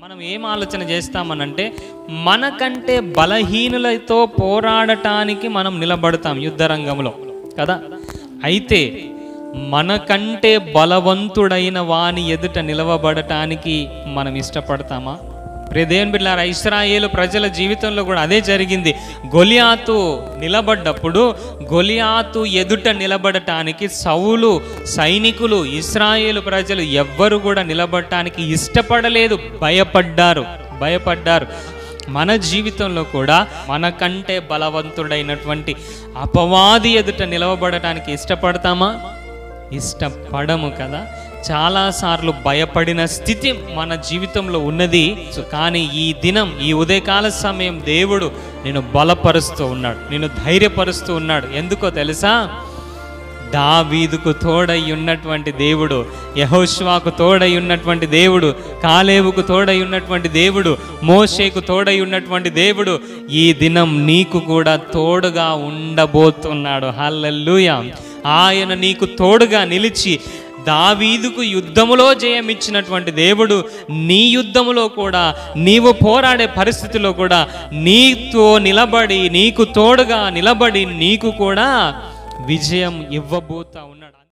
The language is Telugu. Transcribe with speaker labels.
Speaker 1: మనం ఏం ఆలోచన చేస్తామనంటే మనకంటే బలహీనులతో పోరాడటానికి మనం నిలబడతాం యుద్ధరంగంలో కదా. అయితే మనకంటే బలవంతుడైన వాని ఎదుట నిలవబడటానికి మనం ఇష్టపడతామా? దేవుని బిడ్డలారా, ఇశ్రాయేలు ప్రజల జీవితంలో కూడా అదే జరిగింది. గొలియాతు నిలబడ్డప్పుడు గొలియాతు ఎదుట నిలబడటానికి సౌలు సైనికులు ఇశ్రాయేలు ప్రజలు ఎవ్వరు కూడా నిలబడటానికి ఇష్టపడలేదు, భయపడ్డారు. మన జీవితంలో కూడా మనకంటే బలవంతుడైనటువంటి అపవాది ఎదుట నిలవబడటానికి ఇష్టపడతామా? ఇష్టపడము కదా. చాలాసార్లు భయపడిన స్థితి మన జీవితంలో ఉన్నది. కానీ ఈ దినం, ఈ ఉదయకాల సమయం దేవుడు నేను బలపరుస్తూ ఉన్నాడు, నేను ధైర్యపరుస్తూ ఉన్నాడు. ఎందుకో తెలుసా? దావీదుకు తోడై ఉన్నటువంటి దేవుడు, యెహోషువకు తోడై ఉన్నటువంటి దేవుడు, కాలేబుకు తోడై ఉన్నటువంటి దేవుడు, మోషేకు తోడై ఉన్నటువంటి దేవుడు ఈ దినం నీకు కూడా తోడుగా ఉండబోతున్నాడు. హల్లెలూయా. ఆయన నీకు తోడుగా నిలిచి దావీదుకు యుద్ధములో జయమిచ్చినటువంటి దేవుడు నీ యుద్ధములో కూడా, నీవు పోరాడే పరిస్థితిలో కూడా నీతో నిలబడి, నీకు తోడుగా నిలబడి నీకు కూడా విజయం ఇవ్వబోతా ఉన్నాడు.